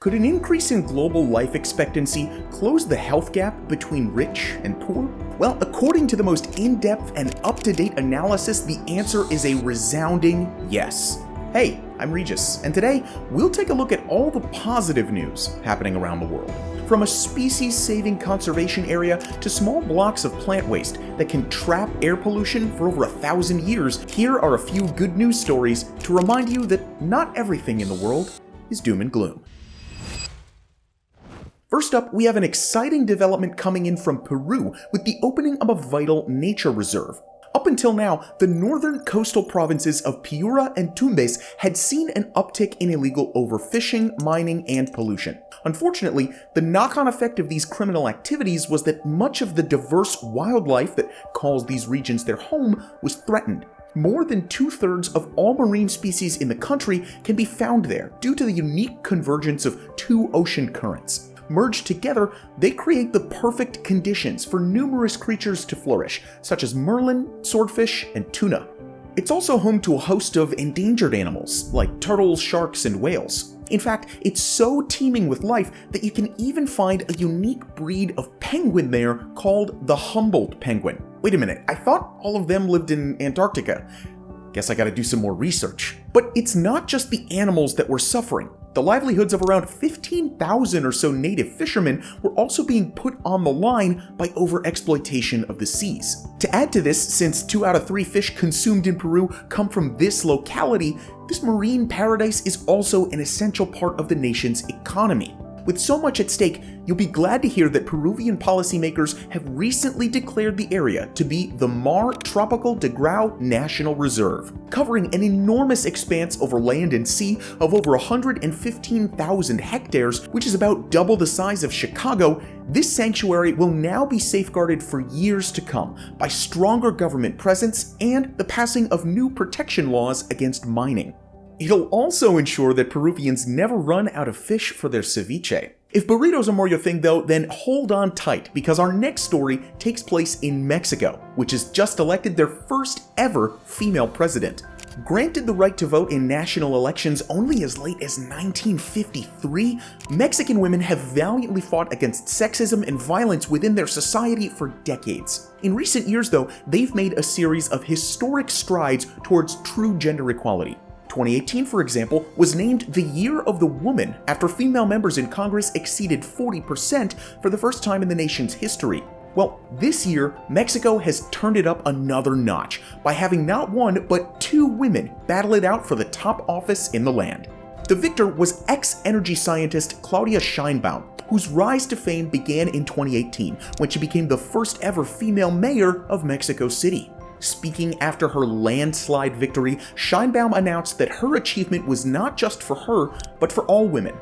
Could an increase in global life expectancy close the health gap between rich and poor? Well, according to the most in-depth and up-to-date analysis, the answer is a resounding yes. Hey, I'm Regis, and today we'll take a look at all the positive news happening around the world. From a species-saving conservation area to small blocks of plant waste that can trap air pollution for over 1,000 years, here are a few good news stories to remind you that not everything in the world is doom and gloom. First up, we have an exciting development coming in from Peru with the opening of a vital nature reserve. Up until now, the northern coastal provinces of Piura and Tumbes had seen an uptick in illegal overfishing, mining, and pollution. Unfortunately, the knock-on effect of these criminal activities was that much of the diverse wildlife that calls these regions their home was threatened. More than 2/3 of all marine species in the country can be found there due to the unique convergence of two ocean currents. Merged together, they create the perfect conditions for numerous creatures to flourish, such as marlin, swordfish, and tuna. It's also home to a host of endangered animals, like turtles, sharks, and whales. In fact, it's so teeming with life that you can even find a unique breed of penguin there called the Humboldt penguin. Wait a minute, I thought all of them lived in Antarctica. Guess I gotta do some more research. But it's not just the animals that were suffering. The livelihoods of around 15,000 or so native fishermen were also being put on the line by overexploitation of the seas. To add to this, since 2 out of 3 fish consumed in Peru come from this locality, this marine paradise is also an essential part of the nation's economy. With so much at stake, you'll be glad to hear that Peruvian policymakers have recently declared the area to be the Mar Tropical de Grau National Reserve. Covering an enormous expanse over land and sea of over 115,000 hectares, which is about double the size of Chicago, this sanctuary will now be safeguarded for years to come by stronger government presence and the passing of new protection laws against mining. It'll also ensure that Peruvians never run out of fish for their ceviche. If burritos are more your thing though, then hold on tight because our next story takes place in Mexico, which has just elected their first ever female president. Granted the right to vote in national elections only as late as 1953, Mexican women have valiantly fought against sexism and violence within their society for decades. In recent years though, they've made a series of historic strides towards true gender equality. 2018, for example, was named the Year of the Woman after female members in Congress exceeded 40% for the first time in the nation's history. Well, this year, Mexico has turned it up another notch by having not one, but 2 women battle it out for the top office in the land. The victor was ex-energy scientist Claudia Sheinbaum, whose rise to fame began in 2018 when she became the first ever female mayor of Mexico City. Speaking after her landslide victory, Sheinbaum announced that her achievement was not just for her, but for all women.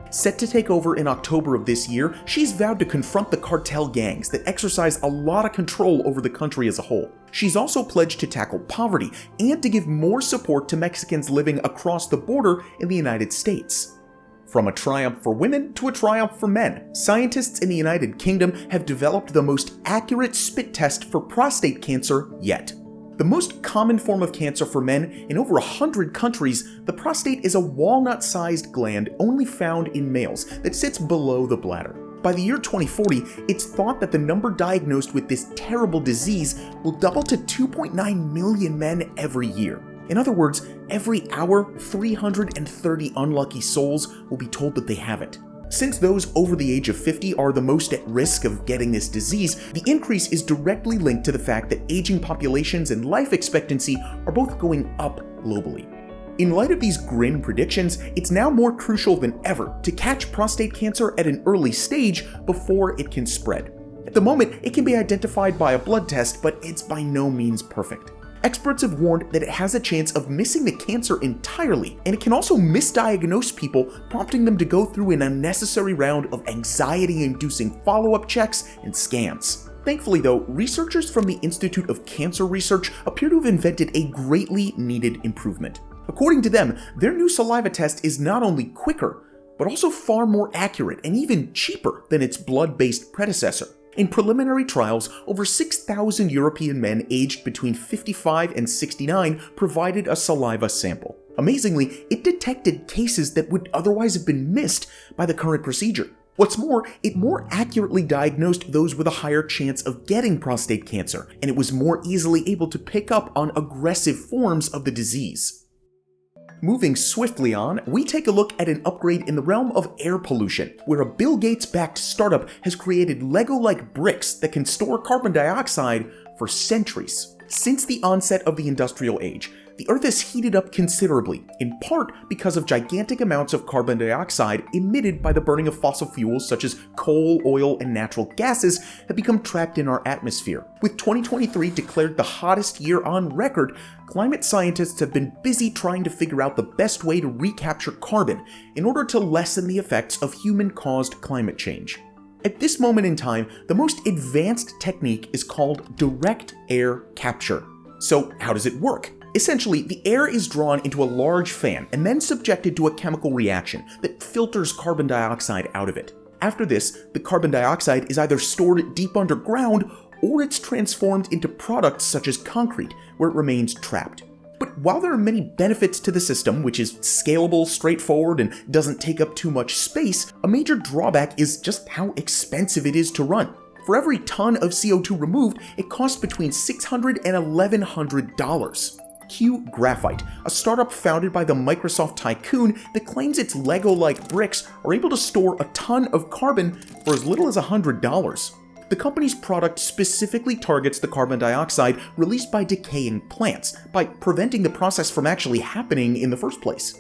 Set to take over in October of this year, she's vowed to confront the cartel gangs that exercise a lot of control over the country as a whole. She's also pledged to tackle poverty and to give more support to Mexicans living across the border in the United States. From a triumph for women to a triumph for men, scientists in the United Kingdom have developed the most accurate spit test for prostate cancer yet. The most common form of cancer for men in over 100 countries, the prostate is a walnut-sized gland only found in males that sits below the bladder. By the year 2040, it's thought that the number diagnosed with this terrible disease will double to 2.9 million men every year. In other words, every hour, 330 unlucky souls will be told that they have it. Since those over the age of 50 are the most at risk of getting this disease, the increase is directly linked to the fact that aging populations and life expectancy are both going up globally. In light of these grim predictions, it's now more crucial than ever to catch prostate cancer at an early stage before it can spread. At the moment, it can be identified by a blood test, but it's by no means perfect. Experts have warned that it has a chance of missing the cancer entirely, and it can also misdiagnose people, prompting them to go through an unnecessary round of anxiety-inducing follow-up checks and scans. Thankfully though, researchers from the Institute of Cancer Research appear to have invented a greatly needed improvement. According to them, their new saliva test is not only quicker, but also far more accurate and even cheaper than its blood-based predecessor. In preliminary trials, over 6,000 European men aged between 55 and 69 provided a saliva sample. Amazingly, it detected cases that would otherwise have been missed by the current procedure. What's more, it more accurately diagnosed those with a higher chance of getting prostate cancer, and it was more easily able to pick up on aggressive forms of the disease. Moving swiftly on, we take a look at an upgrade in the realm of air pollution, where a Bill Gates-backed startup has created Lego-like bricks that can store carbon dioxide for centuries. Since the onset of the industrial age, the Earth has heated up considerably, in part because of gigantic amounts of carbon dioxide emitted by the burning of fossil fuels such as coal, oil, and natural gases have become trapped in our atmosphere. With 2023 declared the hottest year on record, climate scientists have been busy trying to figure out the best way to recapture carbon in order to lessen the effects of human-caused climate change. At this moment in time, the most advanced technique is called direct air capture. So how does it work? Essentially, the air is drawn into a large fan and then subjected to a chemical reaction that filters carbon dioxide out of it. After this, the carbon dioxide is either stored deep underground or it's transformed into products such as concrete, where it remains trapped. But while there are many benefits to the system, which is scalable, straightforward, and doesn't take up too much space, a major drawback is just how expensive it is to run. For every ton of CO2 removed, it costs between $600 and $1,100. Q Graphite, a startup founded by the Microsoft tycoon that claims its Lego-like bricks are able to store a ton of carbon for as little as $100. The company's product specifically targets the carbon dioxide released by decaying plants, by preventing the process from actually happening in the first place.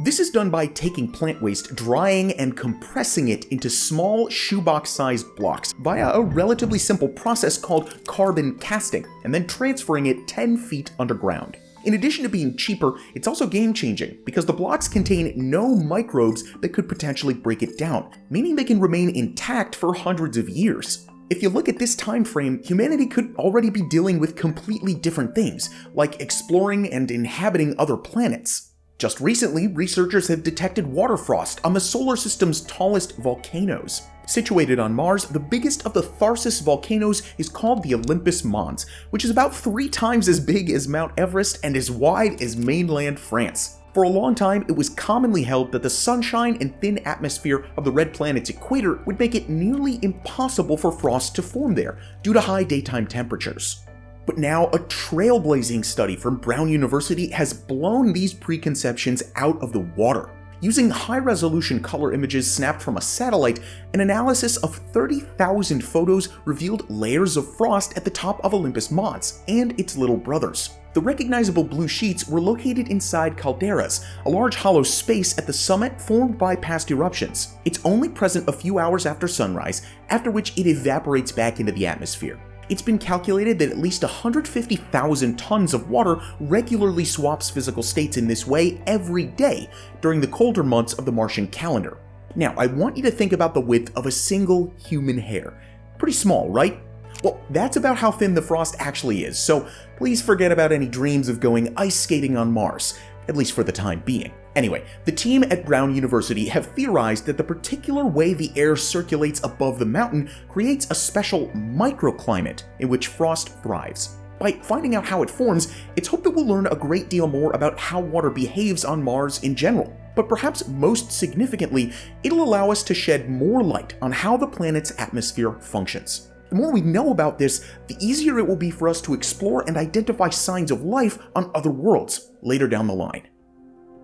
This is done by taking plant waste, drying, and compressing it into small shoebox-sized blocks via a relatively simple process called carbon casting, and then transferring it 10 feet underground. In addition to being cheaper, it's also game-changing because the blocks contain no microbes that could potentially break it down, meaning they can remain intact for hundreds of years. If you look at this time frame, humanity could already be dealing with completely different things, like exploring and inhabiting other planets. Just recently, researchers have detected water frost on the solar system's tallest volcanoes. Situated on Mars, the biggest of the Tharsis volcanoes is called the Olympus Mons, which is about 3 times as big as Mount Everest and as wide as mainland France. For a long time, it was commonly held that the sunshine and thin atmosphere of the red planet's equator would make it nearly impossible for frost to form there due to high daytime temperatures. But now, a trailblazing study from Brown University has blown these preconceptions out of the water. Using high-resolution color images snapped from a satellite, an analysis of 30,000 photos revealed layers of frost at the top of Olympus Mons and its little brothers. The recognizable blue sheets were located inside calderas, a large hollow space at the summit formed by past eruptions. It's only present a few hours after sunrise, after which it evaporates back into the atmosphere. It's been calculated that at least 150,000 tons of water regularly swaps physical states in this way every day during the colder months of the Martian calendar. Now, I want you to think about the width of a single human hair. Pretty small, right? Well, that's about how thin the frost actually is, so please forget about any dreams of going ice skating on Mars, at least for the time being. Anyway, the team at Brown University have theorized that the particular way the air circulates above the mountain creates a special microclimate in which frost thrives. By finding out how it forms, it's hoped that we'll learn a great deal more about how water behaves on Mars in general. But perhaps most significantly, it'll allow us to shed more light on how the planet's atmosphere functions. The more we know about this, the easier it will be for us to explore and identify signs of life on other worlds later down the line.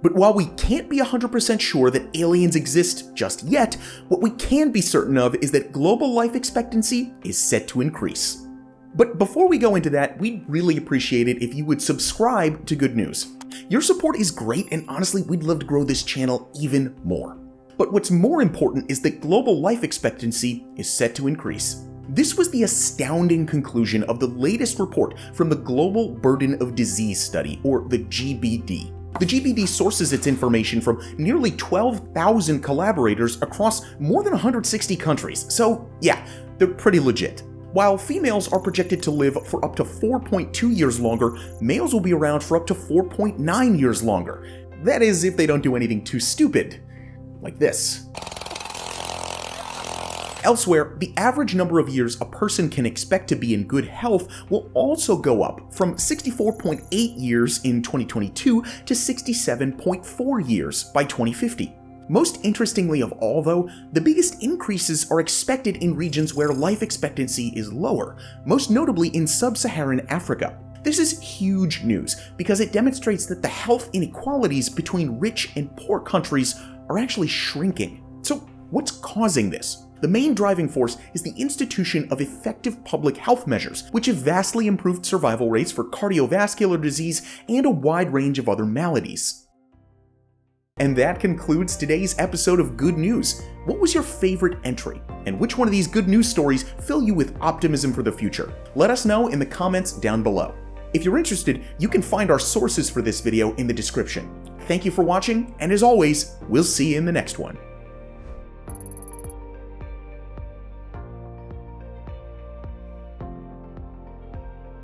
But while we can't be 100% sure that aliens exist just yet, what we can be certain of is that global life expectancy is set to increase. But before we go into that, we'd really appreciate it if you would subscribe to Good News. Your support is great, and honestly, we'd love to grow this channel even more. But what's more important is that global life expectancy is set to increase. This was the astounding conclusion of the latest report from the Global Burden of Disease Study, or the GBD. The GBD sources its information from nearly 12,000 collaborators across more than 160 countries, so yeah, they're pretty legit. While females are projected to live for up to 4.2 years longer, males will be around for up to 4.9 years longer. That is, if they don't do anything too stupid, like this. Elsewhere, the average number of years a person can expect to be in good health will also go up from 64.8 years in 2022 to 67.4 years by 2050. Most interestingly of all, though, the biggest increases are expected in regions where life expectancy is lower, most notably in sub-Saharan Africa. This is huge news because it demonstrates that the health inequalities between rich and poor countries are actually shrinking. So, what's causing this? The main driving force is the institution of effective public health measures, which have vastly improved survival rates for cardiovascular disease and a wide range of other maladies. And that concludes today's episode of Good News. What was your favorite entry? And which one of these good news stories fill you with optimism for the future? Let us know in the comments down below. If you're interested, you can find our sources for this video in the description. Thank you for watching, and as always, we'll see you in the next one.